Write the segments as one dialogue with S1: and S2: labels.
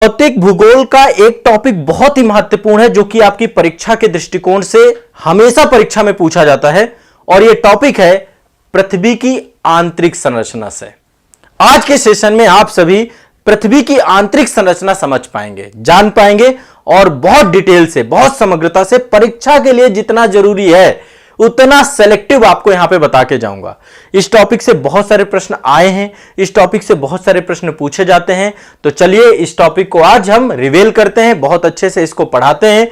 S1: भौतिक भूगोल का एक टॉपिक बहुत ही महत्वपूर्ण है जो कि आपकी परीक्षा के दृष्टिकोण से हमेशा परीक्षा में पूछा जाता है और यह टॉपिक है पृथ्वी की आंतरिक संरचना से। आज के सेशन में आप सभी पृथ्वी की आंतरिक संरचना समझ पाएंगे, जान पाएंगे और बहुत डिटेल से, बहुत समग्रता से परीक्षा के लिए जितना जरूरी है उतना सेलेक्टिव आपको यहां पे बता के जाऊंगा। इस टॉपिक से बहुत सारे प्रश्न आए हैं, इस टॉपिक से बहुत सारे प्रश्न पूछे जाते हैं, तो चलिए इस टॉपिक को आज हम रिवील करते हैं, बहुत अच्छे से इसको पढ़ाते हैं,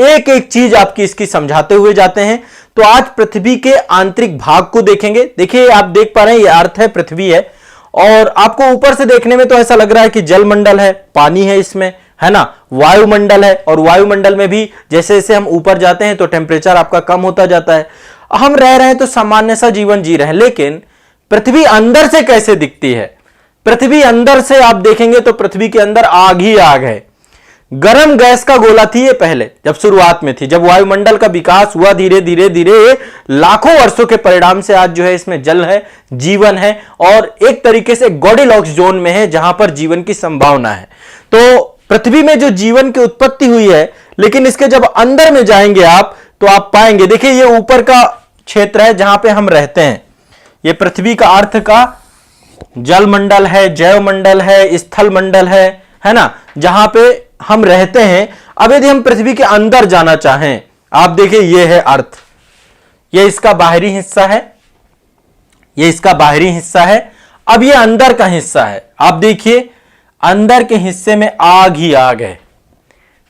S1: एक एक चीज आपकी इसकी समझाते हुए जाते हैं। तो आज पृथ्वी के आंतरिक भाग को देखेंगे। देखिए आप देख पा रहे हैं, यह अर्थ है, पृथ्वी है और आपको ऊपर से देखने में तो ऐसा लग रहा है कि जलमंडल है, पानी है इसमें, है ना, वायुमंडल है और वायुमंडल में भी जैसे जैसे हम ऊपर जाते हैं तो टेम्परेचर आपका कम होता जाता है। हम रह रहे हैं तो सामान्य सा जीवन जी रहे हैं, लेकिन पृथ्वी अंदर से कैसे दिखती है? पृथ्वी अंदर से आप देखेंगे तो पृथ्वी के अंदर आग ही आग है। गर्म गैस का गोला थी ये पहले, जब शुरुआत में थी, जब वायुमंडल का विकास हुआ धीरे धीरे धीरे लाखों वर्षों के परिणाम से आज जो है इसमें जल है, जीवन है और एक तरीके से गॉडीलॉक्स जोन में है जहां पर जीवन की संभावना है। तो पृथ्वी में जो जीवन की उत्पत्ति हुई है, लेकिन इसके जब अंदर में जाएंगे आप तो आप पाएंगे, देखिए ये ऊपर का क्षेत्र है जहां पे हम रहते हैं, ये पृथ्वी का अर्थ का जलमंडल है, जैवमंडल है, स्थल मंडल है ना, जहां पे हम रहते हैं। अब यदि हम पृथ्वी के अंदर जाना चाहें, आप देखिए ये है अर्थ, ये इसका बाहरी हिस्सा है, ये इसका बाहरी हिस्सा है। अब ये अंदर का हिस्सा है, आप देखिए अंदर के हिस्से में आग ही आग है।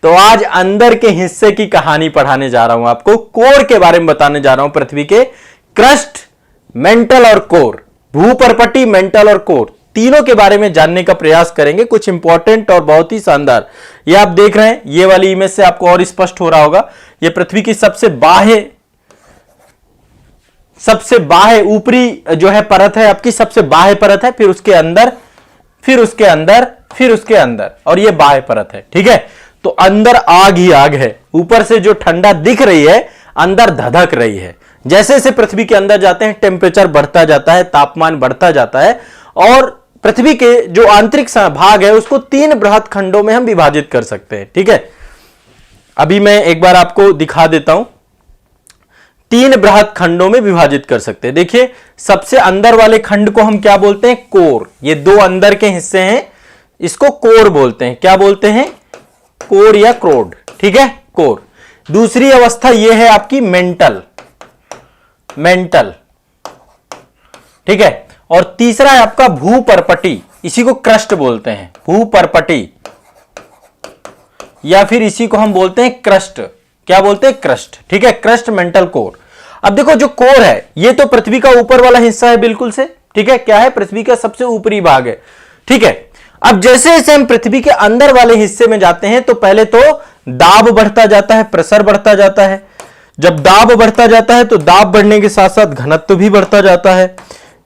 S1: तो आज अंदर के हिस्से की कहानी पढ़ाने जा रहा हूं आपको, कोर के बारे में बताने जा रहा हूं, पृथ्वी के क्रस्ट, मेंटल और कोर, भूपर्पटी, मेंटल और कोर, तीनों के बारे में जानने का प्रयास करेंगे। कुछ इंपॉर्टेंट और बहुत ही शानदार, ये आप देख रहे हैं, ये वाली इमेज से आपको और स्पष्ट हो रहा होगा, ये पृथ्वी की सबसे बाह्य ऊपरी जो है परत है, आपकी सबसे बाह्य परत है, फिर उसके अंदर, फिर उसके अंदर, फिर उसके अंदर, और ये बाह्य परत है। ठीक है, तो अंदर आग ही आग है, ऊपर से जो ठंडा दिख रही है अंदर धधक रही है। जैसे जैसे पृथ्वी के अंदर जाते हैं टेम्परेचर बढ़ता जाता है, तापमान बढ़ता जाता है और पृथ्वी के जो आंतरिक भाग है उसको 3 बृहद खंडों में हम विभाजित कर सकते हैं। ठीक है, अभी मैं एक बार आपको दिखा देता हूं, 3 बृहद खंडों में विभाजित कर सकते हैं। देखिए सबसे अंदर वाले खंड को हम क्या बोलते हैं? कोर। ये 2 अंदर के हिस्से हैं, इसको कोर बोलते हैं। क्या बोलते हैं? कोर या क्रोड। ठीक है, कोर। दूसरी अवस्था यह है आपकी मेंटल, मेंटल। ठीक है, और तीसरा है आपका भूपर्पटी, इसी को क्रस्ट बोलते हैं, भूपर्पटी, या फिर इसी को हम बोलते हैं क्रस्ट। क्या बोलते हैं? क्रस्ट। ठीक है, क्रस्ट, मेंटल, कोर। अब देखो जो कोर है ये तो पृथ्वी का ऊपर वाला हिस्सा है बिल्कुल से। ठीक है, क्या है? पृथ्वी का सबसे ऊपरी भाग है। ठीक है, अब जैसे जैसे हम पृथ्वी के अंदर वाले हिस्से में जाते हैं तो पहले तो दाब बढ़ता जाता है, प्रेशर बढ़ता जाता है। जब दाब बढ़ता जाता है तो दाब बढ़ने के साथ साथ घनत्व भी बढ़ता जाता है,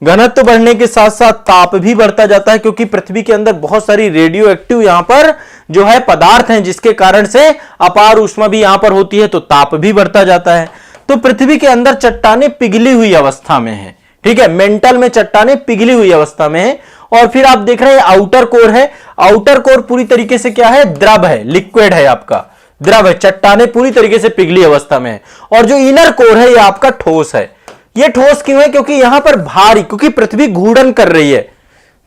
S1: घनत्व बढ़ने के साथ साथ ताप भी बढ़ता जाता है, क्योंकि पृथ्वी के अंदर बहुत सारी रेडियो एक्टिव यहां पर जो है पदार्थ हैं, जिसके कारण से अपार ऊष्मा भी यहां पर होती है, तो ताप भी बढ़ता जाता है। तो पृथ्वी के अंदर चट्टानें पिघली हुई अवस्था में है। ठीक है, मेंटल में चट्टानें पिघली हुई अवस्था में है। और फिर आप देख रहे हैं आउटर कोर है, आउटर कोर पूरी तरीके से क्या है? द्रव है, लिक्विड है, आपका द्रव है, चट्टानें पूरी तरीके से पिघली अवस्था में है। और जो इनर कोर है ये आपका ठोस है। ये ठोस क्यों है? क्योंकि यहां पर भारी, क्योंकि पृथ्वी घूर्णन कर रही है।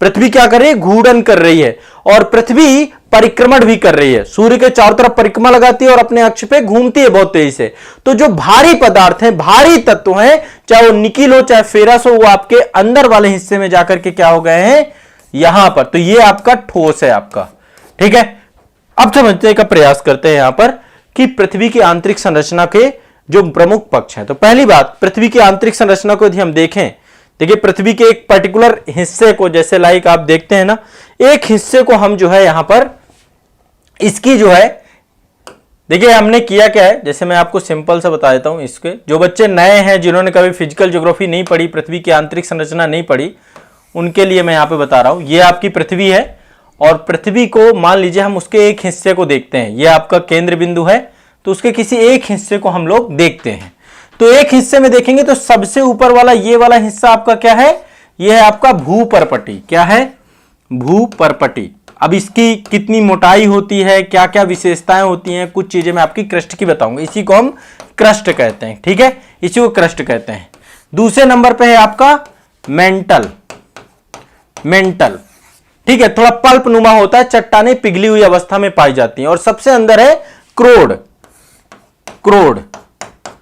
S1: पृथ्वी क्या कर रही है? घूर्णन कर रही है। और पृथ्वी परिक्रमण भी कर रही है, सूर्य के चारों तरफ परिक्रमा लगाती है और अपने अक्ष पे घूमती है बहुत तेजी से। तो जो भारी पदार्थ हैं, भारी तत्व हैं, चाहे वो निकिल हो चाहे फेरस हो, वो आपके अंदर वाले हिस्से में जाकर के क्या हो गए हैं? यहां पर। तो ये आपका ठोस है आपका। ठीक है, अब समझने का प्रयास करते हैं यहां पर कि पृथ्वी की आंतरिक संरचना के जो प्रमुख पक्ष हैं। तो पहली बात, पृथ्वी की आंतरिक संरचना को यदि हम देखें, देखिए पृथ्वी के एक पर्टिकुलर हिस्से को, जैसे लाइक आप देखते हैं ना, एक हिस्से को हम जो है यहां पर इसकी जो है, देखिए हमने किया क्या है, जैसे मैं आपको सिंपल से बता देता हूं। इसके जो बच्चे नए हैं, जिन्होंने कभी फिजिकल ज्योग्राफी नहीं पढ़ी, पृथ्वी की आंतरिक संरचना नहीं पढ़ी, उनके लिए मैं यहां पे बता रहा हूं। ये आपकी पृथ्वी है और पृथ्वी को मान लीजिए हम उसके एक हिस्से को देखते हैं, ये आपका केंद्र बिंदु है, तो उसके किसी एक हिस्से को हम लोग देखते हैं। तो एक हिस्से में देखेंगे तो सबसे ऊपर वाला ये वाला हिस्सा आपका क्या है? ये है आपका भूपर्पटी। क्या है? भूपर्पटी। अब इसकी कितनी मोटाई होती है, क्या क्या विशेषताएं होती हैं, कुछ चीजें मैं आपकी क्रस्ट की बताऊंगा। इसी को हम क्रस्ट कहते हैं, ठीक है, इसी को क्रस्ट कहते हैं। दूसरे नंबर पे है आपका मेंटल। मेंटल, ठीक है, थोड़ा पल्प नुमा होता है, चट्टानें पिघली हुई अवस्था में पाई जाती हैं। और सबसे अंदर है क्रोड। क्रोड,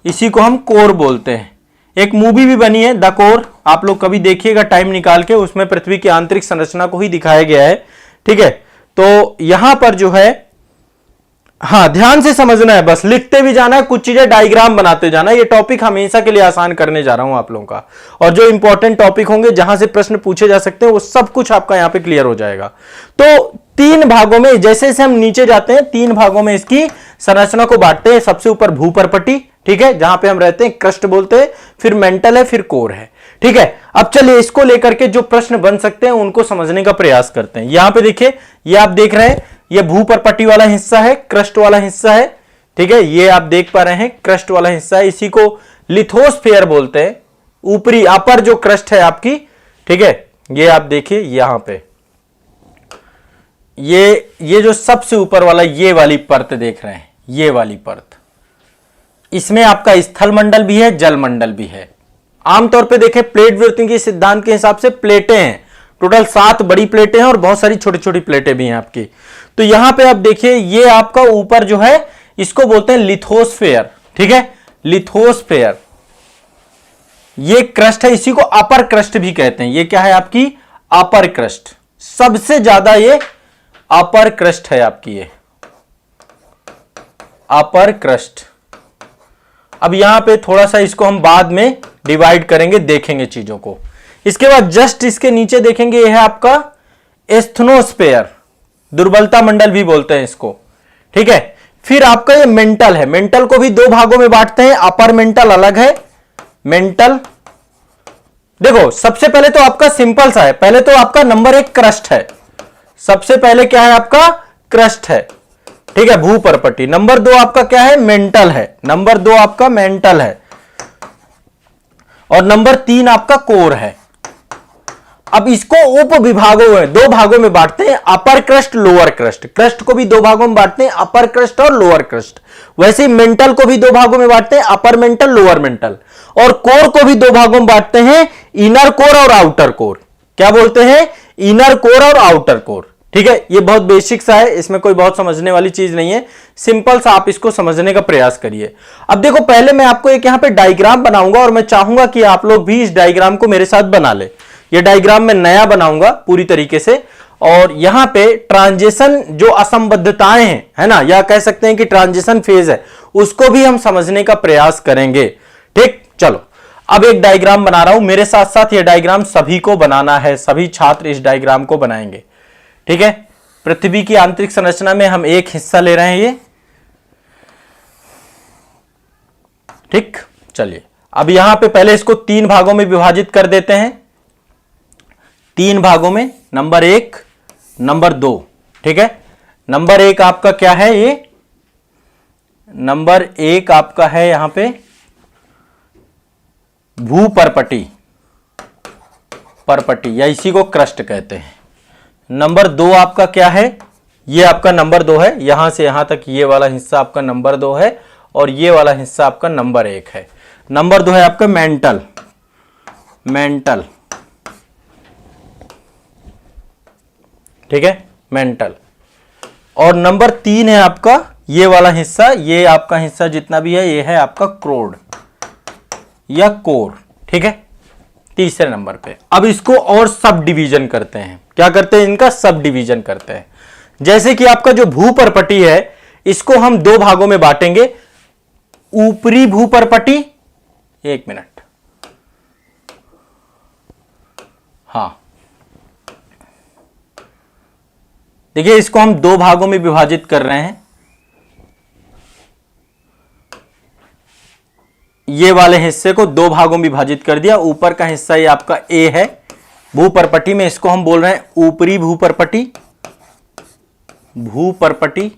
S1: इसी को हम कोर बोलते हैं। एक मूवी भी बनी है द कोर, आप लोग कभी देखिएगा टाइम निकाल के, उसमें पृथ्वी की आंतरिक संरचना को ही दिखाया गया है, ठीक है। तो यहां पर जो है, हाँ ध्यान से समझना है, बस लिखते भी जाना है, कुछ चीजें डायग्राम बनाते जाना है। ये टॉपिक हमेशा के लिए आसान करने जा रहा हूं आप लोगों का, और जो इंपॉर्टेंट टॉपिक होंगे जहां से प्रश्न पूछे जा सकते हैं वो सब कुछ आपका यहां पे क्लियर हो जाएगा। तो 3 भागों में, जैसे जैसे हम नीचे जाते हैं 3 भागों में इसकी संरचना को बांटते हैं। सबसे ऊपर भूपर्पटी, ठीक है, जहां पे हम रहते हैं, क्रस्ट बोलते हैं, फिर मेंटल है, फिर कोर है, ठीक है। अब चलिए इसको लेकर के जो प्रश्न बन सकते हैं उनको समझने का प्रयास करते हैं। यहां पे देखिए, ये आप देख रहे हैं, ये भूपर्पटी वाला हिस्सा है, क्रस्ट वाला हिस्सा है, ठीक है, ये आप देख पा रहे हैं क्रस्ट वाला हिस्सा है, इसी को लिथोस्फेयर बोलते हैं। ऊपरी अपर जो क्रस्ट है आपकी, ठीक है, ये आप देखिए यहां पे, ये जो सबसे ऊपर वाला ये वाली परत देख रहे हैं, ये वाली परत, इसमें आपका स्थल मंडल भी है, जल मंडल भी है। आमतौर पे देखें प्लेट विवर्तन के सिद्धांत के हिसाब से प्लेटें हैं, टोटल 7 बड़ी प्लेटें हैं और बहुत सारी छोटी छोटी प्लेटें भी हैं आपकी। तो यहां पे आप देखिए, ये आपका ऊपर जो है इसको बोलते हैं लिथोस्फेयर, ठीक है, लिथोस्फेयर। ये क्रस्ट है, इसी को अपर क्रस्ट भी कहते हैं। ये क्या है आपकी अपर क्रस्ट, सबसे ज्यादा ये अपर क्रस्ट है आपकी, ये अपर क्रस्ट। अब यहां पे थोड़ा सा इसको हम बाद में डिवाइड करेंगे, देखेंगे चीजों को। इसके बाद जस्ट इसके नीचे देखेंगे, यह है आपका एस्थनोस्फेयर, दुर्बलता मंडल भी बोलते हैं इसको, ठीक है। फिर आपका ये मेंटल है, मेंटल को भी 2 भागों में बांटते हैं, अपर मेंटल अलग है, मेंटल। देखो सबसे पहले तो आपका सिंपल सा है, पहले तो आपका नंबर 1 क्रस्ट है, सबसे पहले क्या है आपका क्रस्ट है, ठीक है, भूपर्पटी। नंबर 2 आपका क्या है, मेंटल है, नंबर 2 आपका मेंटल है, और नंबर 3 आपका कोर है। अब इसको उप विभागों में 2 भागों में बांटते हैं, अपर क्रस्ट लोअर क्रस्ट। क्रस्ट को भी 2 भागों में बांटते हैं, अपर क्रस्ट और लोअर क्रस्ट। वैसे ही मेंटल को भी 2 भागों में बांटते हैं, अपर मेंटल लोअर मेंटल। और कोर को भी 2 भागों में बांटते हैं, इनर कोर और आउटर कोर। क्या बोलते हैं, इनर कोर और आउटर कोर, ठीक है। ये बहुत बेसिक सा है, इसमें कोई बहुत समझने वाली चीज नहीं है, सिंपल सा आप इसको समझने का प्रयास करिए। अब देखो पहले मैं आपको एक यहां पे डायग्राम बनाऊंगा और मैं चाहूंगा कि आप लोग भी इस डायग्राम को मेरे साथ बना ले। ये डायग्राम मैं नया बनाऊंगा पूरी तरीके से, और यहां पे ट्रांजिशन जो असंबद्धताएं हैं, है ना, या कह सकते हैं कि ट्रांजिशन फेज है, उसको भी हम समझने का प्रयास करेंगे, ठीक। चलो अब एक डायग्राम बना रहा हूं, मेरे साथ साथ ये डायग्राम सभी को बनाना है, सभी छात्र इस डायग्राम को बनाएंगे, ठीक है। पृथ्वी की आंतरिक संरचना में हम एक हिस्सा ले रहे हैं ये, ठीक। चलिए अब यहां पे पहले इसको 3 भागों में विभाजित कर देते हैं, 3 भागों में, नंबर 1 नंबर 2, ठीक है। नंबर 1 आपका क्या है, ये नंबर 1 आपका है यहां पे भूपर्पटी, परपटी, या इसी को क्रस्ट कहते हैं। नंबर 2 आपका क्या है, ये आपका नंबर 2 है, यहां से यहां तक ये वाला हिस्सा आपका नंबर 2 है, और ये वाला हिस्सा आपका नंबर 1 है। नंबर 2 है आपका मेंटल, मेंटल, ठीक है, मेंटल। और नंबर 3 है आपका ये वाला हिस्सा, ये आपका हिस्सा जितना भी है, ये है आपका क्रोड या कोर, ठीक है, तीसरे नंबर पे। अब इसको और सब डिवीजन करते हैं, क्या करते हैं, इनका सब डिवीजन करते हैं। जैसे कि आपका जो भूपर्पटी है, इसको हम 2 भागों में बांटेंगे, ऊपरी भूपर्पटी, 1 मिनट, हाँ देखिए इसको हम 2 भागों में विभाजित कर रहे हैं। ये वाले हिस्से को 2 भागों में विभाजित कर दिया, ऊपर का हिस्सा ये आपका ए है भूपर्पटी में, इसको हम बोल रहे हैं ऊपरी भूपर्पटी, भूपर्पटी।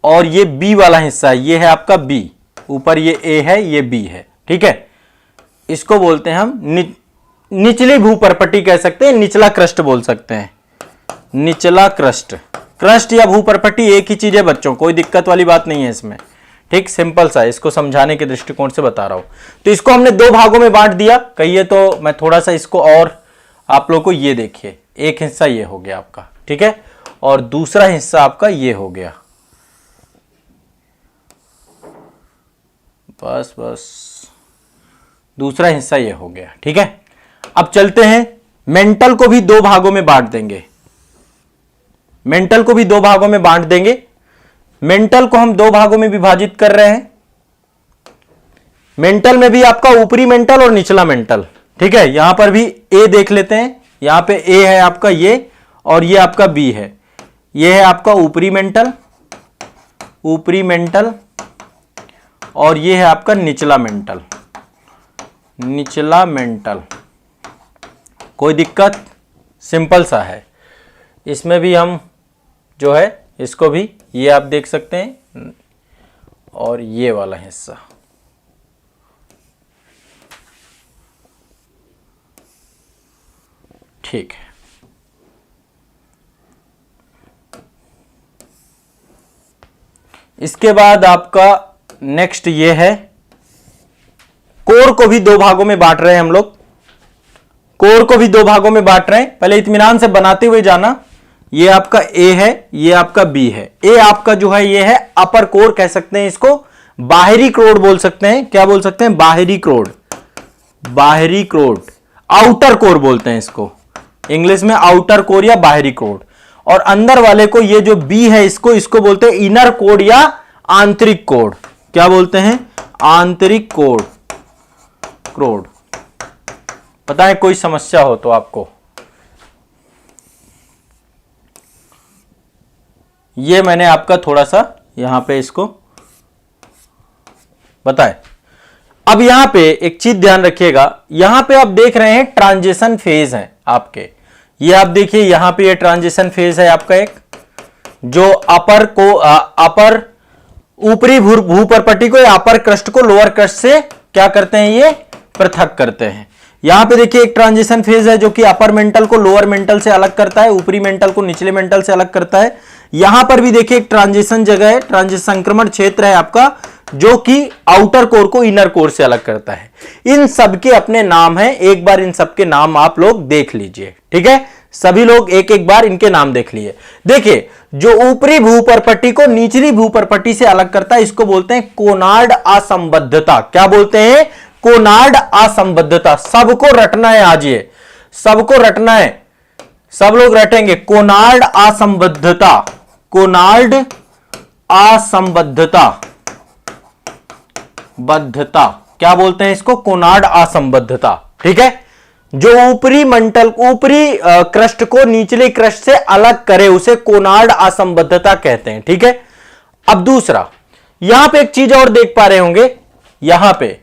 S1: और ये बी वाला हिस्सा ये है आपका बी, ऊपर ये ए है, ये बी है, ठीक है। इसको बोलते हैं हम निचली भूपर्पटी कह सकते हैं, निचला क्रस्ट बोल सकते हैं, निचला क्रस्ट। क्रस्ट या भूपर्पटी एक ही चीज है बच्चों, कोई दिक्कत वाली बात नहीं है इसमें, ठीक, सिंपल सा, इसको समझाने के दृष्टिकोण से बता रहा हूं। तो इसको हमने दो भागों में बांट दिया, कहिए तो मैं थोड़ा सा इसको और आप लोगों को, ये देखिए एक हिस्सा ये हो गया आपका, ठीक है, और दूसरा हिस्सा आपका ये हो गया, बस बस दूसरा हिस्सा ये हो गया, ठीक है। अब चलते हैं, मेंटल को भी दो भागों में बांट देंगे, मेंटल को भी दो भागों में बांट देंगे। मेंटल को हम दो भागों में विभाजित कर रहे हैं। मेंटल में भी आपका ऊपरी मेंटल और निचला मेंटल, ठीक है। यहां पर भी ए देख लेते हैं, यहां पे ए है आपका ये, और ये आपका बी है, ये है आपका ऊपरी मेंटल, ऊपरी मेंटल, और ये है आपका निचला मेंटल, निचला मेंटल। कोई दिक्कत, सिंपल सा है। इसमें भी हम जो है इसको भी, ये आप देख सकते हैं, और ये वाला हिस्सा, ठीक है। इसके बाद आपका नेक्स्ट ये है, कोर को भी दो भागों में बांट रहे हैं हम लोग, कोर को भी दो भागों में बांट रहे हैं। पहले इत्मीनान से बनाते हुए जाना, ये आपका ए है, ये आपका बी है। ए आपका जो है ये है अपर कोर कह सकते हैं, इसको बाहरी क्रोड बोल सकते हैं, क्या बोल सकते हैं, बाहरी क्रोड, बाहरी क्रोड, आउटर कोर बोलते हैं इसको, इंग्लिश में आउटर कोर या बाहरी कोर। और अंदर वाले को, ये जो बी है इसको बोलते हैं इनर कोड या आंतरिक कोड, क्या बोलते हैं, आंतरिक कोड, क्रोड। पता है कोई समस्या हो तो आपको, ये मैंने आपका थोड़ा सा यहां पे इसको बताए। अब यहां पे एक चीज ध्यान रखिएगा, यहां पे आप देख रहे हैं ट्रांजिशन फेज है आपके, ये आप देखिए यहां पे ये ट्रांजिशन फेज है आपका एक, जो अपर को अपर ऊपरी भूपर्पटी को या अपर क्रस्ट को लोअर क्रस्ट से क्या करते हैं, ये पृथक करते हैं। यहां पे देखिए एक ट्रांजिशन फेज है जो कि अपर मेंटल को लोअर मेंटल से अलग करता है, ऊपरी मेंटल को निचले मेंटल से अलग करता है। यहां पर भी देखिए एक ट्रांजिशन जगह है, ट्रांजिशन संक्रमण क्षेत्र है आपका, जो कि आउटर कोर को इनर कोर से अलग करता है। इन सबके अपने नाम हैं, एक बार इन सबके नाम आप लोग देख लीजिए, ठीक है। सभी लोग एक एक बार इनके नाम देख लिए। देखिए, जो ऊपरी भूपर्पटी को निचली भूपर्पटी से अलग करता है, इसको बोलते हैं कोनार्ड असंबद्धता। क्या बोलते हैं, कोनार्ड असंबद्धता। सबको रटना है आज, ये सबको रटना है, सब लोग रटेंगे। कोनार्ड असंबद्धता, कोनार्ड असंबद्धता, बद्धता, क्या बोलते हैं इसको, कोनार्ड असंबद्धता, ठीक है। जो ऊपरी मंडल, ऊपरी क्रस्ट को निचले क्रस्ट से अलग करे, उसे कोनार्ड असंबद्धता कहते हैं, ठीक है। अब दूसरा, यहां पे एक चीज और देख पा रहे होंगे, यहां पे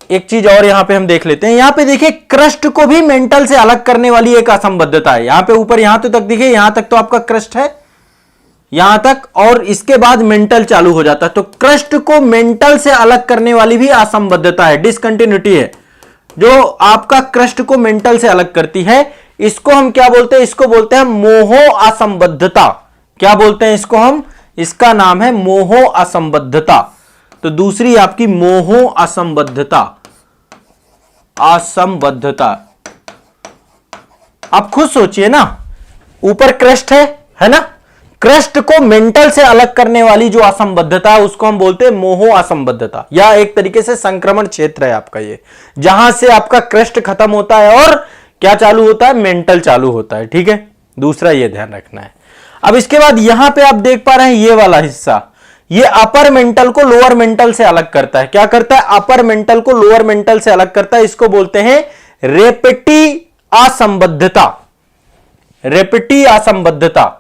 S1: एक चीज और यहां पे हम देख लेते हैं। यहां पे देखिए क्रस्ट को भी मेंटल से अलग करने वाली एक असंबद्धता है। यहां पे ऊपर यहां तक देखिए, यहां तक तो आपका क्रस्ट है, यहां तक, और इसके बाद मेंटल चालू हो जाता है। तो क्रस्ट को मेंटल से अलग करने वाली भी असंबद्धता है, डिसकंटिन्यूटी है, जो आपका क्रस्ट को मेंटल से अलग करती है। इसको हम क्या बोलते हैं, इसको बोलते हैं मोहो असंबद्धता। क्या बोलते हैं इसको हम, इसका नाम है मोहो असंबद्धता। तो दूसरी आपकी मोहो असंबद्धता, असंबद्धता। आप खुद सोचिए ना, ऊपर क्रस्ट है ना, क्रस्ट को मेंटल से अलग करने वाली जो असंबद्धता है उसको हम बोलते हैं मोहो असंबद्धता, या एक तरीके से संक्रमण क्षेत्र है आपका ये, जहां से आपका क्रस्ट खत्म होता है और क्या चालू होता है, मेंटल चालू होता है, ठीक है। दूसरा ये ध्यान रखना है। अब इसके बाद यहां पे आप देख पा रहे हैं ये वाला हिस्सा, ये अपर मेंटल को लोअर मेंटल से अलग करता है। क्या करता है, अपर मेंटल को लोअर मेंटल से अलग करता है। इसको बोलते हैं रेपेटी असंबद्धता, रेपेटी असंबद्धता।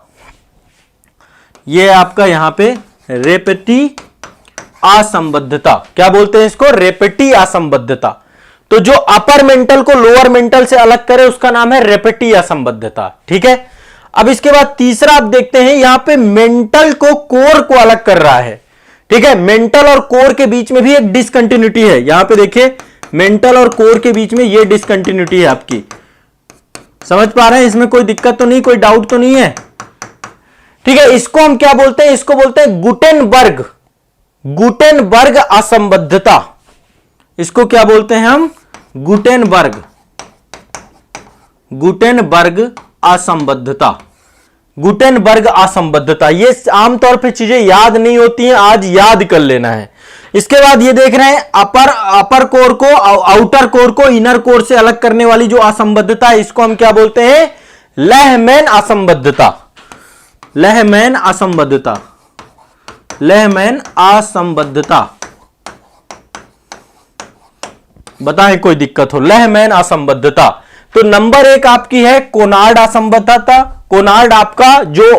S1: ये आपका यहां पे रेपेटी असंबद्धता, क्या बोलते हैं इसको, रेपेटी असंबद्धता। तो जो अपर मेंटल को लोअर मेंटल से अलग करे उसका नाम है रेपेटी असंबद्धता, ठीक है। अब इसके बाद तीसरा आप देखते हैं, यहां पे मेंटल को कोर को अलग कर रहा है, ठीक है। मेंटल और कोर के बीच में भी एक डिसकंटिन्यूटी है। यहां पे देखिए मेंटल और कोर के बीच में ये डिसकंटिन्यूटी है आपकी। समझ पा रहे हैं? इसमें कोई दिक्कत तो नहीं, कोई डाउट तो नहीं है? ठीक है, इसको हम क्या बोलते हैं? इसको बोलते हैं गुटेनबर्ग, गुटेनबर्ग असंबद्धता। इसको क्या बोलते हैं हम? गुटेनबर्ग, गुटेनबर्ग असंबद्धता, गुटेनबर्ग असंबद्धता। ये आमतौर पे चीजें याद नहीं होती हैं, आज याद कर लेना है। इसके बाद ये देख रहे हैं अपर कोर को आउटर कोर को इनर कोर से अलग करने वाली जो असंबद्धता है, इसको हम क्या बोलते हैं? लहमैन असंबद्धता, लहमैन असंबद्धता, लहमैन असंबद्धता। बताएं कोई दिक्कत हो? लहमैन असंबद्धता। तो नंबर 1 आपकी है कोनार्ड असंबद्धता। कोनार्ड आपका जो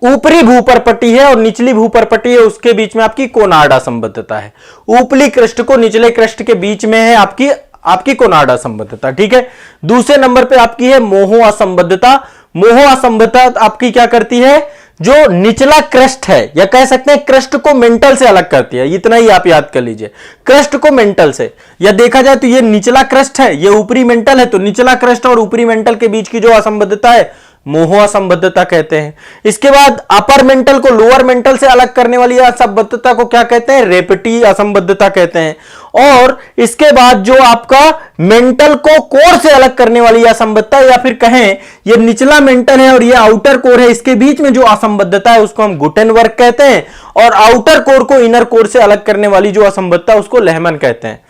S1: ऊपरी भूपरपट्टी है और निचली भूपरपट्टी है उसके बीच में आपकी कोनार्ड असंबद्धता है। ऊपरी कृष्ठ को निचले कृष्ठ के बीच में है आपकी कोनार्ड असंबद्धता। ठीक है, दूसरे नंबर पे आपकी है मोहो असंबद्धता। मोहो असंबद्धता आपकी क्या करती है? जो निचला क्रस्ट है, या कह सकते हैं क्रस्ट को मेंटल से अलग करती है। इतना ही आप याद कर लीजिए, क्रस्ट को मेंटल से। या देखा जाए तो ये निचला क्रस्ट है, ये ऊपरी मेंटल है, तो निचला क्रस्ट और ऊपरी मेंटल के बीच की जो असंबद्धता है मोहो असंबद्धता कहते हैं। इसके बाद अपर मेंटल को लोअर मेंटल से अलग करने वाली असंबद्धता को क्या कहते हैं? रेपेटी असंबद्धता कहते हैं। और इसके बाद जो आपका मेंटल को कोर से अलग करने वाली असंबद्धता, या फिर कहें ये निचला मेंटल है और ये आउटर कोर है, इसके बीच में जो असंबद्धता है उसको हम गुटेनबर्ग कहते हैं। और आउटर कोर को इनर कोर से अलग करने वाली जो असंबद्धता उसको लहमन कहते हैं।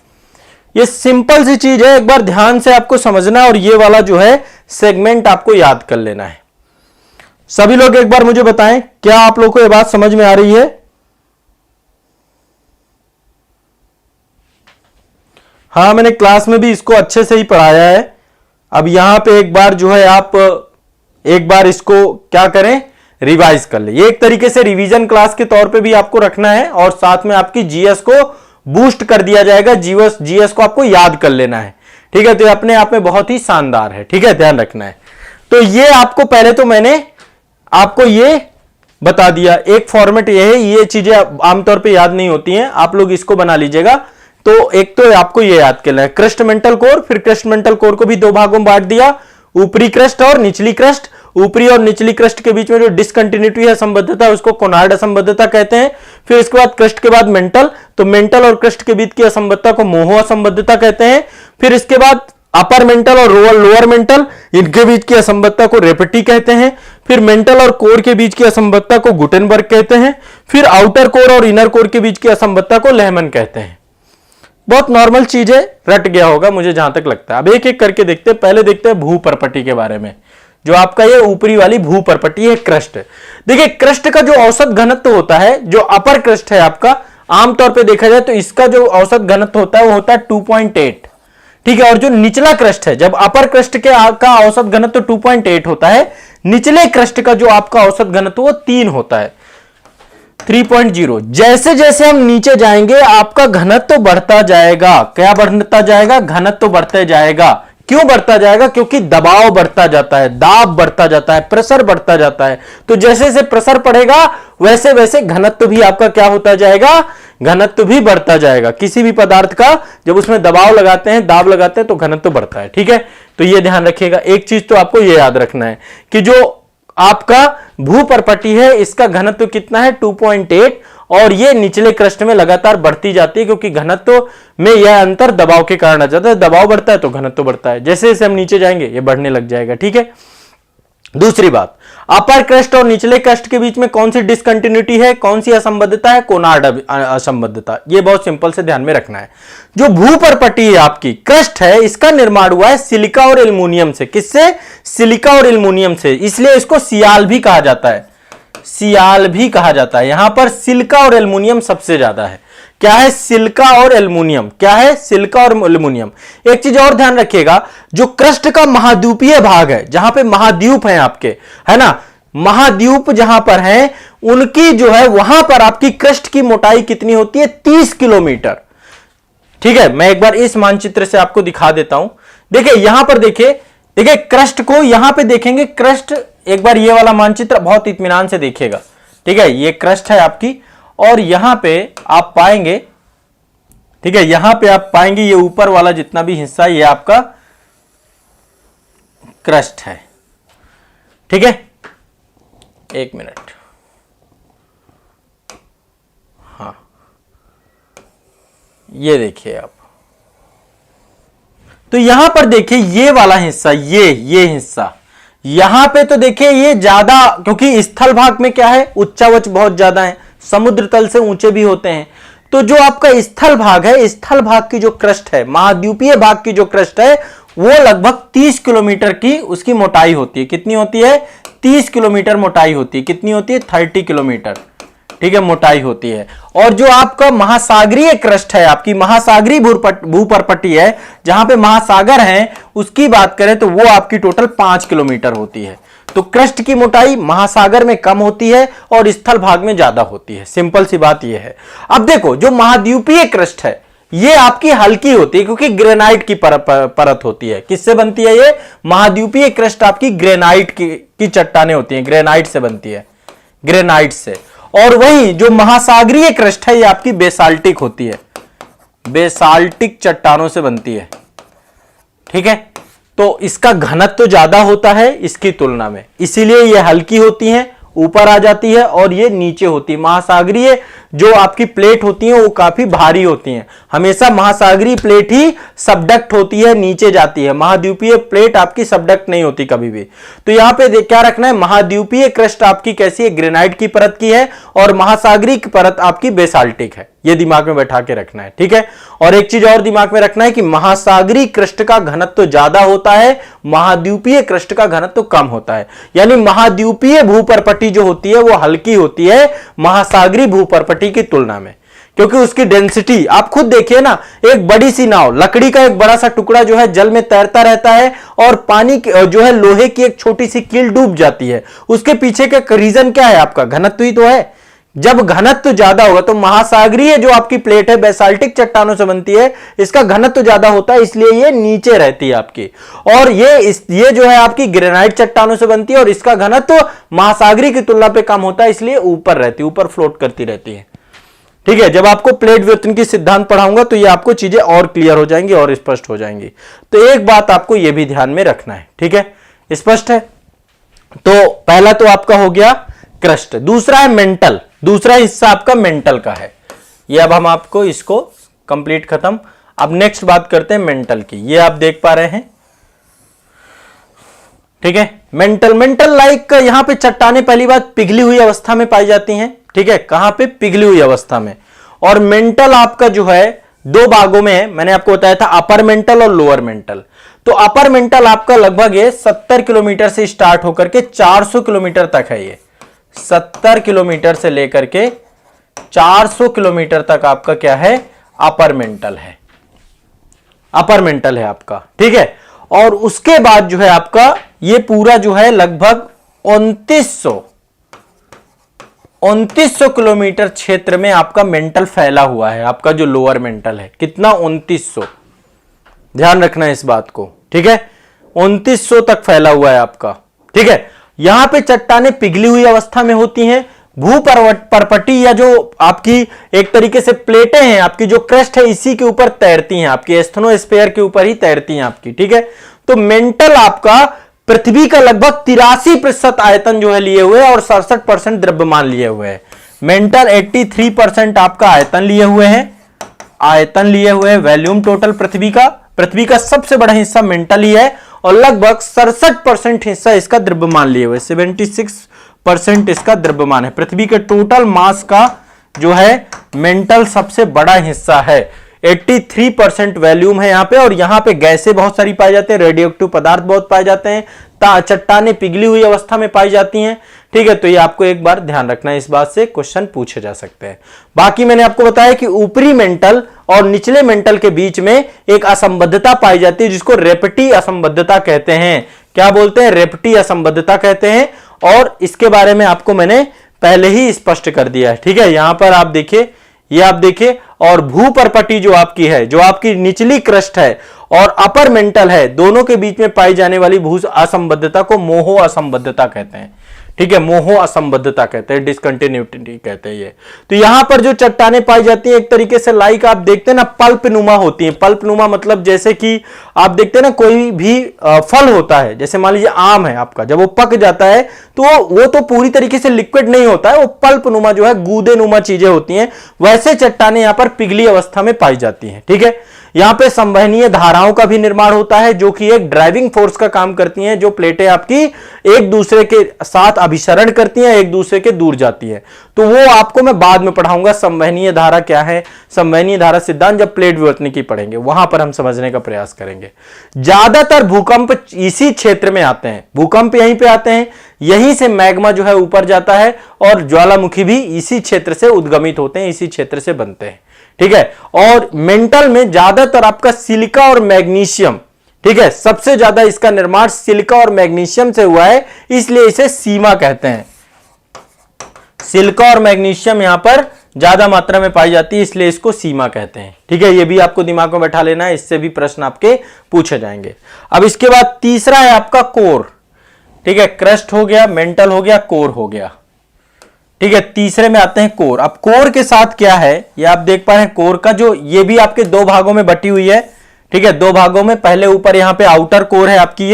S1: ये सिंपल सी चीज है, एक बार ध्यान से आपको समझना है और ये वाला जो है सेगमेंट आपको याद कर लेना है। सभी लोग एक बार मुझे बताएं, क्या आप लोगों को ये बात समझ में आ रही है? हाँ, मैंने क्लास में भी इसको अच्छे से ही पढ़ाया है। अब यहां पे एक बार जो है आप एक बार इसको क्या करें? रिवाइज कर ले। ये एक तरीके से रिवीजन क्लास के तौर पे भी आपको रखना है और साथ में आपकी जीएस को बूस्ट कर दिया जाएगा। जीएस को आपको याद कर लेना है। ठीक है, तो अपने आप में बहुत ही शानदार है। ठीक है, ध्यान रखना है। तो ये आपको पहले तो मैंने आपको ये बता दिया, एक फॉर्मेट ये है। ये चीजें आमतौर पे याद नहीं होती हैं, आप लोग इसको बना लीजिएगा। तो एक तो आपको ये याद करना है क्रस्ट मेंटल कोर, फिर क्रस्ट मेंटल कोर को भी 2 भागों में बांट दिया, ऊपरी क्रस्ट और निचली क्रस्ट। ऊपरी और निचली क्रस्ट के बीच में जो डिसकंटिन्यूटी है, असंबद्धता, उसको कोनार्ड असंबद्धता कहते हैं। फिर इसके बाद क्रस्ट के बाद मेंटल, तो मेंटल और क्रस्ट के बीच की असंबद्धता को मोहो असंबद्धता कहते हैं। फिर इसके बाद अपर मेंटल और लोअर मेंटल, इनके बीच की असंबद्धता को रेपेटी कहते हैं। फिर मेंटल और कोर के बीच की असंबद्धता को गुटेनबर्ग कहते हैं। फिर आउटर कोर और इनर कोर के बीच की असंबद्धता को लहमन कहते हैं। बहुत नॉर्मल चीज है, रट गया होगा मुझे जहां तक लगता है। अब एक एक करके देखते हैं। पहले देखते हैं भूपरपट्टी के बारे में। जो आपका ये ऊपरी वाली भूपरपट्टी है क्रस्ट। देखिए, क्रस्ट का जो औसत घनत्व होता है, जो अपर क्रस्ट है आपका, आमतौर पे देखा जाए तो इसका जो औसत घनत्व होता है वो होता है 2.8। ठीक है, और जो निचला क्रस्ट है, जब अपर क्रस्ट के का औसत घनत्व 2.8 होता है, निचले क्रस्ट का जो आपका औसत घनत्व वो 3 होता है, 3.0। जैसे जैसे हम नीचे जाएंगे आपका घनत्व बढ़ता जाएगा। क्या बढ़ता जाएगा? घनत्व बढ़ते जाएगा। क्यों बढ़ता जाएगा? क्योंकि दबाव बढ़ता जाता है, दाब बढ़ता जाता है, प्रेशर बढ़ता जाता है। तो जैसे जैसे प्रेशर बढ़ेगा वैसे वैसे घनत्व भी आपका क्या होता जाएगा? घनत्व भी बढ़ता जाएगा। किसी भी पदार्थ का जब उसमें दबाव लगाते हैं, दाब लगाते हैं, तो घनत्व बढ़ता है। ठीक है, तो ये ध्यान रखिएगा। एक चीज तो आपको ये याद रखना है कि जो आपका भूपरपट्टी है इसका घनत्व कितना है? 2.8, और ये निचले क्रस्ट में लगातार बढ़ती जाती है, क्योंकि घनत्व में यह अंतर दबाव के कारण आ जाता है। दबाव बढ़ता है तो घनत्व बढ़ता है। जैसे जैसे हम नीचे जाएंगे ये बढ़ने लग जाएगा। ठीक है, दूसरी बात, अपर क्रस्ट और निचले क्रस्ट के बीच में कौन सी डिसकंटिन्यूटी है, कौन सी असंबद्धता है? कोनार्ड असंबद्धता। ये बहुत सिंपल से ध्यान में रखना है। जो भूपरपट्टी है आपकी क्रस्ट है, इसका निर्माण हुआ है सिलिका और एल्युमिनियम से। किससे? सिलिका और एल्युमिनियम से। इसलिए इसको सियाल भी कहा जाता है, सियाल भी कहा जाता है। यहां पर सिलिका और एल्युमिनियम सबसे ज्यादा है। क्या है? सिलिका और एल्युमिनियम। क्या है? सिलिका और एल्युमिनियम। एक चीज और ध्यान रखिएगा, जो क्रस्ट का महाद्वीपीय भाग है, जहां पे महाद्वीप हैं आपके, है ना, महाद्वीप जहां पर हैं, उनकी जो है वहां पर आपकी क्रस्ट की मोटाई कितनी होती है? 30 किलोमीटर। ठीक है, मैं एक बार इस मानचित्र से आपको दिखा देता हूं। देखिए यहां पर देखिए क्रस्ट को यहां पे देखेंगे। क्रस्ट, एक बार ये वाला मानचित्र बहुत इत्मीनान से देखिएगा। ठीक है, ये क्रस्ट है आपकी, और यहां पे आप पाएंगे ठीक है, यहां पे आप पाएंगे ये ऊपर वाला जितना भी हिस्सा ये आपका क्रस्ट है। ठीक है, एक मिनट, हाँ ये देखिए आप, तो यहां पर देखिए ये वाला हिस्सा, ये हिस्सा यहां पे तो देखिए ये ज्यादा, क्योंकि स्थल भाग में क्या है, उच्चावच बहुत ज्यादा है, समुद्र तल से ऊंचे भी होते हैं। तो जो आपका स्थल भाग है, स्थल भाग की जो क्रस्ट है, महाद्वीपीय भाग की जो क्रस्ट है, वो लगभग 30 किलोमीटर की उसकी मोटाई होती है। कितनी होती है? 30 किलोमीटर मोटाई होती है। कितनी होती है? 30 किलोमीटर, ठीक है, मोटाई होती है। और जो आपका महासागरीय क्रस्ट है, आपकी महासागरीय भूपरपट्टी है, जहां पे महासागर हैं, उसकी बात करें तो वो आपकी टोटल 5 किलोमीटर होती है। तो क्रस्ट की मोटाई महासागर में कम होती है और स्थल भाग में ज्यादा होती है। सिंपल सी बात यह है। अब देखो, जो महाद्वीपीय क्रस्ट है ये आपकी हल्की होती है, क्योंकि ग्रेनाइट की परत होती है। किससे बनती है ये? महाद्वीपीय क्रस्ट आपकी ग्रेनाइट की चट्टानें होती हैं, ग्रेनाइट से बनती है, ग्रेनाइट से। और वही जो महासागरीय क्रस्ट है ये आपकी बेसाल्टिक होती है, बेसाल्टिक चट्टानों से बनती है। ठीक है, तो इसका घनत्व तो ज्यादा होता है इसकी तुलना में, इसीलिए ये हल्की होती हैं, ऊपर आ जाती है, और ये नीचे होती है। महासागरीय जो आपकी प्लेट होती है वो काफी भारी होती हैं। हमेशा महासागरीय प्लेट ही सबडक्ट होती है, नीचे जाती है। महाद्वीपीय प्लेट आपकी सबडक्ट नहीं होती कभी भी। तो यहां पे क्या रखना है? महाद्वीपीय क्रस्ट आपकी कैसी है? ग्रेनाइट की परत की है, और महासागरीय की परत आपकी बेसाल्टिक है। ये दिमाग में बैठा के रखना है। ठीक है, और एक चीज और दिमाग में रखना है कि महासागरीय क्रस्ट का घनत्व तो ज्यादा होता है, महाद्वीपीय क्रस्ट का घनत्व तो कम होता है। यानी महाद्वीपीय भूपरपट्टी जो होती है वो हल्की होती है महासागरीय भूपरपट्टी की तुलना में, क्योंकि उसकी डेंसिटी आप खुद देखिए ना। एक बड़ी सी नाव, लकड़ी का एक बड़ा सा टुकड़ा जो है जल में तैरता रहता है, और पानी जो है लोहे की एक छोटी सी कील डूब जाती है। उसके पीछे का रीजन क्या है? आपका घनत्व ही तो है। जब घनत्व ज्यादा होगा तो महासागरीय जो आपकी प्लेट है बेसाल्टिक चट्टानों से बनती है, इसका घनत्व ज्यादा होता है, इसलिए ये नीचे रहती है आपकी। और ये जो है आपकी ग्रेनाइट चट्टानों से बनती है, और इसका घनत्व महासागरीय की तुलना पे कम होता है, इसलिए ऊपर रहती है, ऊपर फ्लोट करती रहती है। ठीक है, जब आपको प्लेट व्युत्पन्न की सिद्धांत पढ़ाऊंगा तो ये आपको चीजें और क्लियर हो जाएंगी और स्पष्ट हो जाएंगी। तो एक बात आपको ये भी ध्यान में रखना है। ठीक है, स्पष्ट है? तो पहला तो आपका हो गया क्रस्ट, दूसरा है मेंटल। दूसरा हिस्सा आपका मेंटल का है। ये अब हम आपको इसको कंप्लीट खत्म। अब नेक्स्ट बात करते हैं मेंटल की। ये आप देख पा रहे हैं, ठीक है। मेंटल लाइक यहां पे चट्टानें पहली बात पिघली हुई अवस्था में पाई जाती हैं। ठीक है, कहां पे? पिघली हुई अवस्था में। और मेंटल आपका जो है दो भागों में है, मैंने आपको बताया था, अपर मेंटल और लोअर मेंटल। तो अपर मेंटल आपका लगभग ये 70 किलोमीटर से स्टार्ट होकर के 400 किलोमीटर तक है। ये 70 किलोमीटर से लेकर के 400 किलोमीटर तक आपका क्या है? अपर मेंटल है, अपर मेंटल है आपका। ठीक है, और उसके बाद जो है आपका ये पूरा जो है लगभग 2900 किलोमीटर क्षेत्र में आपका मेंटल फैला हुआ है। आपका जो लोअर मेंटल है कितना? 2900। ध्यान रखना है इस बात को। ठीक है, 2900 तक फैला हुआ है आपका। ठीक है, यहां पे चट्टानें पिघली हुई अवस्था में होती हैं। भूपरपट्टी या जो आपकी एक तरीके से प्लेटें हैं, आपकी जो क्रस्ट है इसी के ऊपर तैरती हैं, आपकी एस्थेनोस्फीयर के ऊपर ही तैरती हैं आपकी। ठीक है, तो मेंटल आपका पृथ्वी का लगभग 83% आयतन जो है लिए हुए है, और 67% द्रव्यमान लिए हुए है। मेंटल 83% आपका आयतन लिए हुए हैं, आयतन लिए हुए हैं, वॉल्यूम टोटल पृथ्वी का सबसे बड़ा हिस्सा मेंटल ही है, और लगभग 67% हिस्सा इसका द्रव्यमान लिए हुए, 76% इसका द्रव्यमान है। पृथ्वी के टोटल मास का जो है मेंटल सबसे बड़ा हिस्सा है। 83% वॉल्यूम है यहां पे, और यहां पे गैसें बहुत सारी पाई जाती हैं, रेडियो एक्टिव पदार्थ बहुत पाए जाते हैं, चट्टानें पिघली हुई अवस्था में पाई जाती हैं। ठीक है, तो ये आपको एक बार ध्यान रखना है, इस बात से क्वेश्चन पूछे जा सकते हैं। बाकी मैंने आपको बताया कि ऊपरी मेंटल और निचले मेंटल के बीच में एक असंबद्धता पाई जाती है, जिसको रेपटी असंबद्धता कहते हैं। क्या बोलते हैं? रेपटी असंबद्धता कहते हैं, और इसके बारे में आपको मैंने पहले ही स्पष्ट कर दिया है। ठीक है, यहां पर आप देखिए, ये आप देखिए, और भूपरपट्टी जो आपकी है, जो आपकी निचली क्रस्ट है और अपर मेंटल है, दोनों के बीच में पाई जाने वाली भू असंबद्धता को मोहो असंबद्धता कहते हैं। ठीक है, मोहो असंबद्धता कहते हैं, डिसकंटिन्यूटी कहते हैं ये। तो यहां पर जो चट्टानें पाई जाती हैं एक तरीके से लाइक आप देखते हैं ना पल्प नुमा होती हैं। पल्प नुमा मतलब जैसे कि आप देखते हैं ना कोई भी फल होता है, जैसे मान लीजिए आम है आपका, जब वो पक जाता है तो वो तो पूरी तरीके से लिक्विड नहीं होता है, वो पल्प नुमा जो है गूदे नुमा चीजें होती हैं, वैसे चट्टानें यहां पर पिघली अवस्था में पाई जाती हैं। ठीक है, यहां पे संवहनीय धाराओं का भी निर्माण होता है जो कि एक ड्राइविंग फोर्स का काम करती हैं, जो प्लेटें आपकी एक दूसरे के साथ अभिसरण करती हैं, एक दूसरे के दूर जाती है। तो वो आपको मैं बाद में पढ़ाऊंगा संवहनीय धारा क्या है, संवहनीय धारा सिद्धांत जब प्लेट विवर्तनिकी पढ़ेंगे वहां पर हम समझने का प्रयास करेंगे। ज्यादातर भूकंप इसी क्षेत्र में आते हैं, भूकंप यहीं पे आते हैं, यहीं से मैग्मा जो है ऊपर जाता है और ज्वालामुखी भी इसी क्षेत्र से उद्गमित होते हैं, इसी क्षेत्र से बनते हैं। ठीक है, और मेंटल में ज्यादातर आपका सिलिका और मैग्नीशियम, ठीक है, सबसे ज्यादा इसका निर्माण सिलिका और मैग्नीशियम से हुआ है, इसलिए इसे सीमा कहते हैं। सिलिका और मैग्नीशियम यहां पर ज्यादा मात्रा में पाई जाती है, इसलिए इसको सीमा कहते हैं। ठीक है, ये भी आपको दिमाग में बैठा लेना है, इससे भी प्रश्न आपके पूछे जाएंगे। अब इसके बाद तीसरा है आपका कोर। ठीक है, क्रस्ट हो गया, मेंटल हो गया, कोर हो गया। ठीक है, तीसरे में आते हैं कोर। अब कोर के साथ क्या है ये आप देख पा रहे हैं, कोर का जो ये भी आपके दो भागों में बटी हुई है। ठीक है, दो भागों में, पहले ऊपर यहां पे आउटर कोर है आपकी,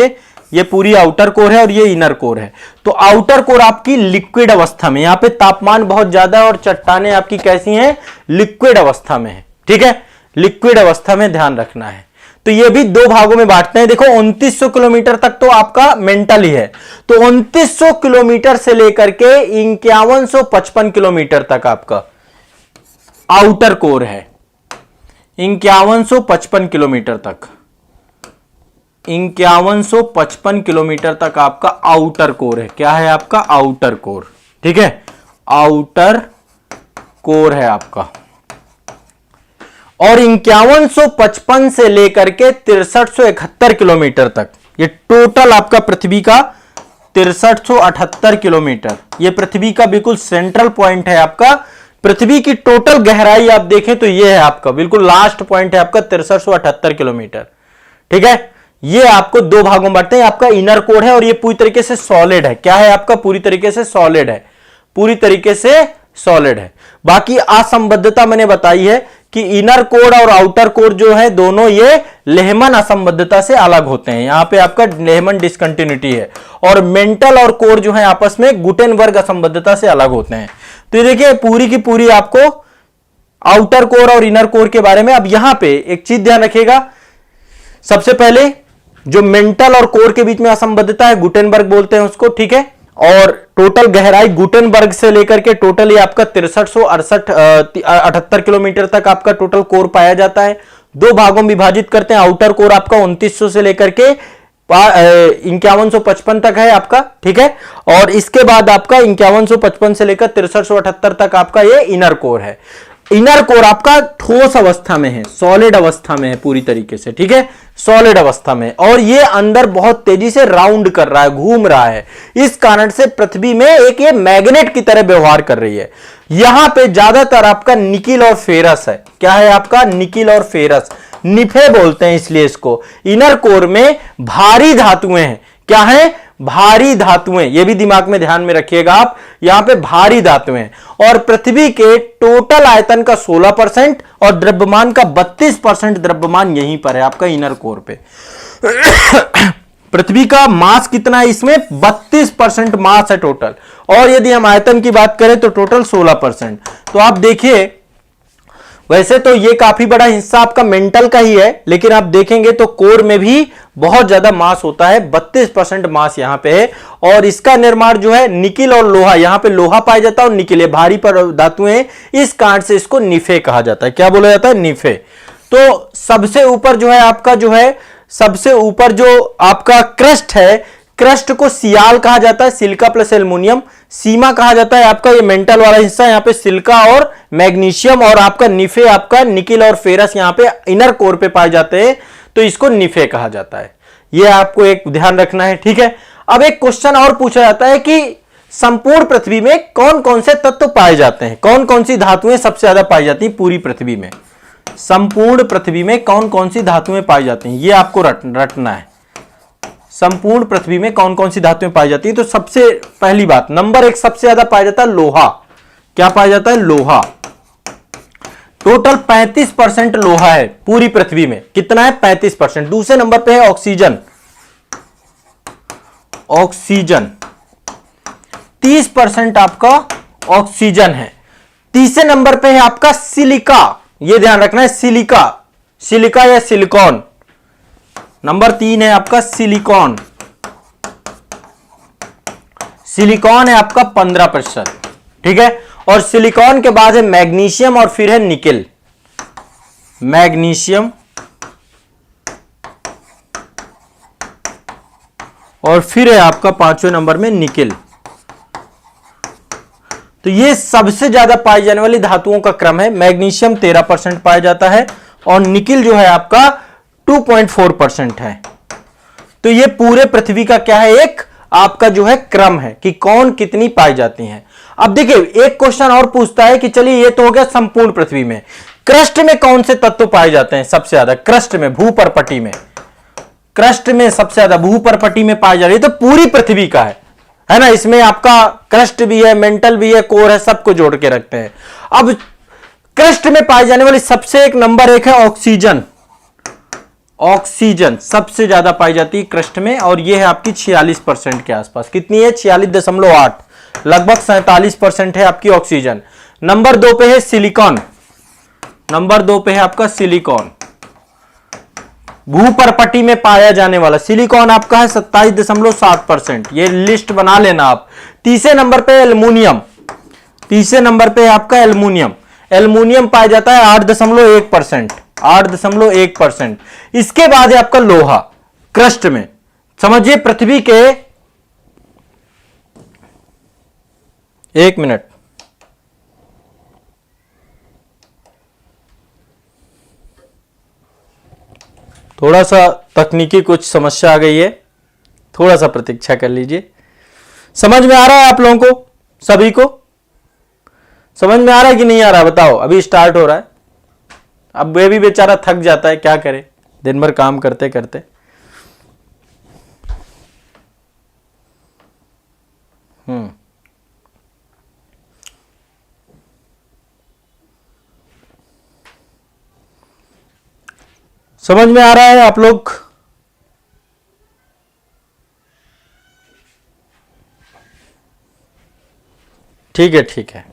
S1: ये पूरी आउटर कोर है और ये इनर कोर है। तो आउटर कोर आपकी लिक्विड अवस्था में, यहां पे तापमान बहुत ज्यादा है और चट्टानें आपकी कैसी हैं, लिक्विड अवस्था में है। ठीक है, लिक्विड अवस्था में ध्यान रखना है। तो ये भी दो भागों में बांटते हैं। देखो 2900 किलोमीटर तक तो आपका मेंटल ही है, तो 2900 किलोमीटर से लेकर के 5155 किलोमीटर तक आपका आउटर कोर है। 5155 किलोमीटर तक, 5155 किलोमीटर तक आपका आउटर कोर है। क्या है आपका आउटर कोर? ठीक है, आउटर कोर है आपका। और 5155 से लेकर के 6371 किलोमीटर तक, ये टोटल आपका पृथ्वी का 6378 किलोमीटर, ये पृथ्वी का बिल्कुल सेंट्रल पॉइंट है आपका। पृथ्वी की टोटल गहराई आप देखें तो ये है आपका बिल्कुल लास्ट पॉइंट है आपका 6378 किलोमीटर। ठीक है, ये आपको दो भागों में बांटते हैं। आपका इनर कोर है और ये पूरी तरीके से सॉलिड है। क्या है आपका? पूरी तरीके से सॉलिड है, पूरी तरीके से सॉलिड है। बाकी असंबद्धता मैंने बताई है कि इनर कोर और आउटर कोर जो है दोनों ये लेहमन असंबद्धता से अलग होते हैं। यहां पे आपका लेहमन डिसकंटिन्यूटी है। और मेंटल और कोर जो है आपस में गुटेनबर्ग असंबद्धता से अलग होते हैं। तो ये देखिए पूरी की पूरी आपको आउटर कोर और इनर कोर के बारे में। अब यहां पे एक चीज ध्यान रखिएगा, सबसे पहले जो मेंटल और कोर के बीच में असंबद्धता है गुटेनबर्ग बोलते हैं उसको। ठीक है, और टोटल गहराई गुटेनबर्ग से लेकर के टोटल ये आपका 6378 किलोमीटर तक आपका टोटल कोर पाया जाता है। दो भागों में विभाजित करते हैं। आउटर कोर आपका 2900 से लेकर के 5155 तक है आपका। ठीक है, और इसके बाद आपका 5155 से लेकर 6378 तक आपका ये इनर कोर है। इनर कोर आपका ठोस अवस्था में है, सॉलिड अवस्था में है पूरी तरीके से। ठीक है, सॉलिड अवस्था में, और ये अंदर बहुत तेजी से राउंड कर रहा है, घूम रहा है। इस कारण से पृथ्वी में एक ये मैग्नेट की तरह व्यवहार कर रही है। यहां पे ज्यादातर आपका निकिल और फेरस है। क्या है आपका? निकिल और फेरस, निफे बोलते हैं इसलिए इसको। इनर कोर में भारी धातुएं हैं। क्या है? भारी धातुएं। ये भी दिमाग में ध्यान में रखिएगा आप, यहां पे भारी धातुएं। और पृथ्वी के टोटल आयतन का 16% और द्रव्यमान का 32% द्रव्यमान यहीं पर है आपका इनर कोर पे। पृथ्वी का मास कितना है इसमें? 32% मास है टोटल। और यदि हम आयतन की बात करें तो टोटल 16%। तो आप देखिए, वैसे तो ये काफी बड़ा हिस्सा आपका मेंटल का ही है, लेकिन आप देखेंगे तो कोर में भी बहुत ज्यादा मास होता है। 32% मास यहां पे है। और इसका निर्माण जो है निकिल और लोहा, यहां पे लोहा पाया जाता है और निकिल, भारी पर धातुएं, इस कारण से इसको निफे कहा जाता है। क्या बोला जाता है? निफे। तो सबसे ऊपर जो है आपका जो है, सबसे ऊपर जो आपका क्रस्ट है, क्रस्ट को सियाल कहा जाता है, सिलिका प्लस एल्युमिनियम। सीमा कहा जाता है आपका ये मेंटल वाला हिस्सा, यहां पे सिलिका और मैग्नीशियम, और आपका निफे आपका निकिल और फेरस यहां पे इनर कोर पे पाए जाते हैं, तो इसको निफे कहा जाता है। ये आपको एक ध्यान रखना है। ठीक है, अब एक क्वेश्चन और पूछा जाता है कि संपूर्ण पृथ्वी में कौन कौन से तत्व पाए जाते हैं, कौन कौन सी धातुएं सबसे ज्यादा पाई जाती हैं पूरी पृथ्वी में। संपूर्ण पृथ्वी में कौन कौन सी धातुएं पाई जाती हैं, ये आपको रटना है। संपूर्ण पृथ्वी में कौन कौन सी धातुएं पाई जाती है? तो सबसे पहली बात, नंबर 1 सबसे ज्यादा पाया जाता है लोहा। क्या पाया जाता है? लोहा। टोटल 35% लोहा है पूरी पृथ्वी में। कितना है? 35%। दूसरे नंबर पे है ऑक्सीजन। ऑक्सीजन 30% आपका ऑक्सीजन है। तीसरे नंबर पे है आपका सिलिका। यह ध्यान रखना है, सिलिका, सिलिका या सिलिकॉन। नंबर 3 है आपका सिलिकॉन। सिलिकॉन है आपका 15%। ठीक है। और सिलिकॉन के बाद है मैग्नीशियम और फिर है निकेल। मैग्नीशियम और फिर है आपका 5वें नंबर में निकेल। तो ये सबसे ज्यादा पाई जाने वाली धातुओं का क्रम है। मैग्नीशियम 13% पाया जाता है और निकेल जो है आपका 2.4% है। तो ये पूरे पृथ्वी का क्या है? एक आपका जो है क्रम है कि कौन कितनी पाई जाती हैं। अब देखिए एक क्वेश्चन और पूछता है कि चलिए ये तो हो गया संपूर्ण पृथ्वी में, क्रस्ट में कौन से तत्व पाए जाते हैं सबसे ज्यादा? क्रस्ट में, भूपरपटी में, क्रस्ट में सबसे ज्यादा भूपरपटी में पाई जा रही है। तो पूरी पृथ्वी का है ना, इसमें आपका क्रस्ट भी है, मेंटल भी है, कोर है, सबको जोड़ के रखते हैं। अब क्रस्ट में पाई जाने वाली सबसे नंबर 1 है ऑक्सीजन। ऑक्सीजन सबसे ज्यादा पाई जाती है क्रस्ट में और यह है आपकी 46% के आसपास। कितनी है? 46.8, लगभग 47% है आपकी ऑक्सीजन। नंबर 2 पे है सिलिकॉन। नंबर 2 पे है आपका सिलिकॉन, भूपरपटी में पाया जाने वाला सिलिकॉन आपका है 27.7%। ये लिस्ट बना लेना आप। तीसरे नंबर पे एल्युमिनियम। तीसरे नंबर पे आपका एल्युमिनियम। एल्युमिनियम पाया जाता है 8.1%। 8.1%। इसके बाद है आपका लोहा क्रस्ट में। समझिए पृथ्वी के, एक मिनट, थोड़ा सा तकनीकी कुछ समस्या आ गई है, थोड़ा सा प्रतीक्षा कर लीजिए। समझ में आ रहा है आप लोगों को? सभी को समझ में आ रहा है कि नहीं आ रहा है? बताओ। अभी स्टार्ट हो रहा है। अब वे भी बेचारा थक जाता है, क्या करे दिन भर काम करते करते। समझ में आ रहा है आप लोग? ठीक है, ठीक है,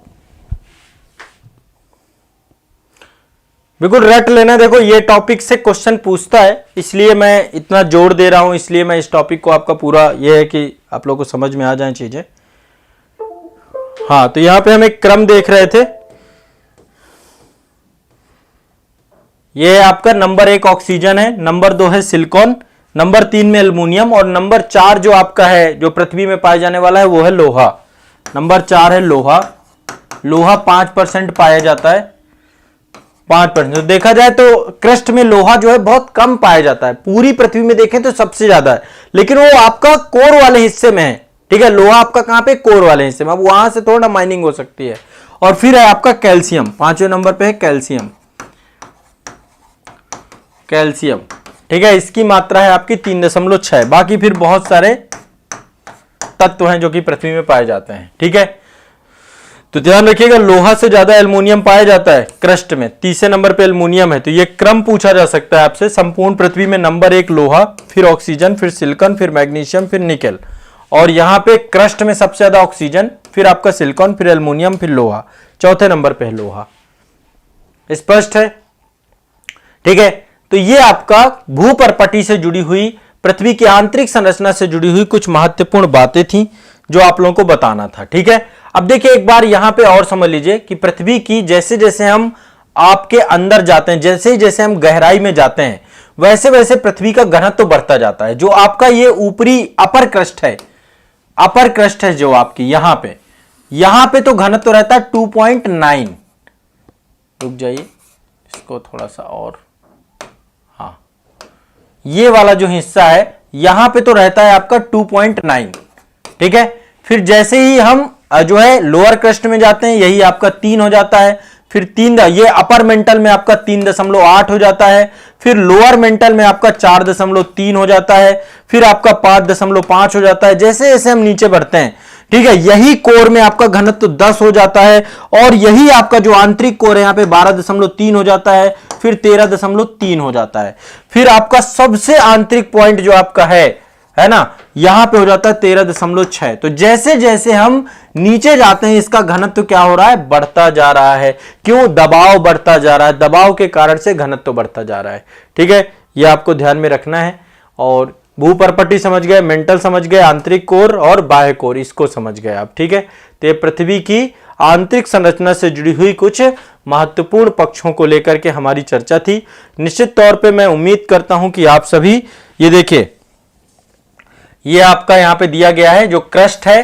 S1: बिल्कुल रट लेना। देखो ये टॉपिक से क्वेश्चन पूछता है, इसलिए मैं इतना जोर दे रहा हूं, इसलिए मैं इस टॉपिक को आपका पूरा ये है कि आप लोगों को समझ में आ जाए चीजें। हाँ, तो यहां पे हम एक क्रम देख रहे थे। ये आपका नंबर 1 ऑक्सीजन है, नंबर 2 है सिलिकॉन, नंबर 3 में एल्युमिनियम और नंबर 4 जो आपका है जो पृथ्वी में पाया जाने वाला है वो है लोहा। नंबर 4 है लोहा। लोहा 5% पाया जाता है, 5%। तो देखा जाए तो क्रस्ट में लोहा जो है बहुत कम पाया जाता है। पूरी पृथ्वी में देखें तो सबसे ज्यादा है, लेकिन वो आपका कोर वाले हिस्से में है। ठीक है, लोहा आपका कहां पे? कोर वाले हिस्से में। अब वहां से थोड़ा माइनिंग हो सकती है। और फिर है आपका कैल्शियम, 5वें नंबर पे है कैल्शियम। कैल्शियम, ठीक है, इसकी मात्रा है आपकी 3.6। बाकी फिर बहुत सारे तत्व हैं जो कि पृथ्वी में पाए जाते हैं। ठीक है, तो ध्यान रखिएगा लोहा से ज्यादा एल्युमिनियम पाया जाता है क्रस्ट में। तीसरे नंबर पे एल्युमिनियम है। तो ये क्रम पूछा जा सकता है आपसे। संपूर्ण पृथ्वी में नंबर 1 लोहा, फिर ऑक्सीजन, फिर सिलिकॉन, फिर मैग्नीशियम, फिर निकेल। और यहां पे क्रस्ट में सबसे ज्यादा ऑक्सीजन, फिर आपका सिलिकॉन, फिर एल्युमिनियम, फिर लोहा। चौथे नंबर पे है लोहा। स्पष्ट है? ठीक है, तो ये आपका भूपरपटी से जुड़ी हुई, पृथ्वी की आंतरिक संरचना से जुड़ी हुई कुछ महत्वपूर्ण बातें थी जो आप लोगों को बताना था। ठीक है, अब देखिए एक बार यहां पे और समझ लीजिए कि पृथ्वी की जैसे जैसे हम आपके अंदर जाते हैं, जैसे जैसे हम गहराई में जाते हैं, वैसे वैसे पृथ्वी का घनत्व बढ़ता जाता है। जो आपका ये ऊपरी अपर क्रस्ट है, अपर क्रस्ट है जो आपकी यहां पे तो घनत्व रहता है 2.9। रुक जाइए, इसको थोड़ा सा और, हाँ, ये वाला जो हिस्सा है यहां पे तो रहता है आपका 2.9। ठीक है, फिर जैसे ही हम जो है लोअर क्रस्ट में जाते हैं, यही आपका 3 हो जाता है। फिर 3, ये अपर मेंटल में आपका 3.8 हो जाता है, फिर लोअर मेंटल में आपका 4.3 हो जाता है, फिर आपका 5.5 हो जाता है। जैसे जैसे हम नीचे बढ़ते हैं, ठीक है, यही कोर में आपका घनत्व 10 हो जाता है, और यही आपका जो आंतरिक कोर है यहाँ पे 12.3 हो जाता है, फिर 13.3 हो जाता है, फिर आपका सबसे आंतरिक पॉइंट जो आपका है ना, यहां पे हो जाता है 13.6। तो जैसे जैसे हम नीचे जाते हैं इसका घनत्व क्या हो रहा है, बढ़ता जा रहा है। क्यों? दबाव बढ़ता जा रहा है, दबाव के कारण से घनत्व बढ़ता जा रहा है। ठीक है, यह आपको ध्यान में रखना है। और भूपर्पटी समझ गए, मेंटल समझ गए, आंतरिक कोर और बाह्य कोर, इसको समझ गए आप। ठीक है, तो ये पृथ्वी की आंतरिक संरचना से जुड़ी हुई कुछ महत्वपूर्ण पक्षों को लेकर के हमारी चर्चा थी। निश्चित तौर पे मैं उम्मीद करता हूं कि आप सभी, ये देखिए, ये आपका यहां पे दिया गया है जो क्रस्ट है,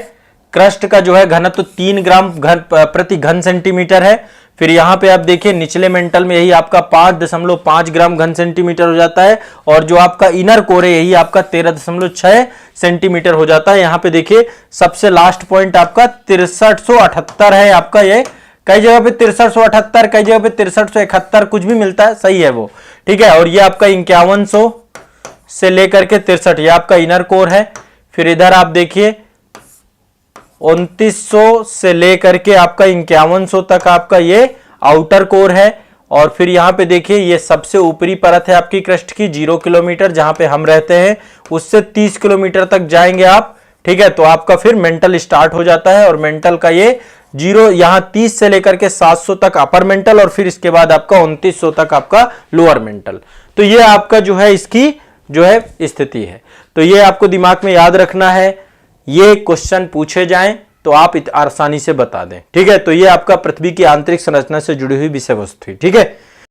S1: क्रस्ट का जो है घनत्व 3 ग्राम प्रति घन सेंटीमीटर है। फिर यहां पे आप देखिए निचले मेंटल में यही आपका 5.5 ग्राम घन सेंटीमीटर हो जाता है, और जो आपका इनर कोर है यही आपका 13.6 सेंटीमीटर हो जाता है। यहां पे देखिए सबसे लास्ट पॉइंट आपका 6378 है आपका, ये कई जगह पे 6378, कई जगह पे 6371 कुछ भी मिलता है, सही है वो। ठीक है, और ये आपका 5100 से लेकर के 63, ये आपका इनर कोर है। फिर इधर आप देखिए 2900 से लेकर के आपका 5100 तक आपका ये आउटर कोर है। और फिर यहां पे देखिए ये सबसे ऊपरी परत है आपकी क्रस्ट की 0 किलोमीटर, जहां पे हम रहते हैं उससे 30 किलोमीटर तक जाएंगे आप। ठीक है, तो आपका फिर मेंटल स्टार्ट हो जाता है, और मेंटल का ये 0 यहां 30 से लेकर के 700 तक अपर मेंटल, और फिर इसके बाद आपका 2900 तक आपका लोअर मेंटल। तो ये आपका जो है इसकी जो है स्थिति है। तो ये आपको दिमाग में याद रखना है, ये क्वेश्चन पूछे जाएं तो आप आसानी से बता दें। ठीक है, तो ये आपका पृथ्वी की आंतरिक संरचना से जुड़ी हुई विषय वस्तु थी। ठीक है।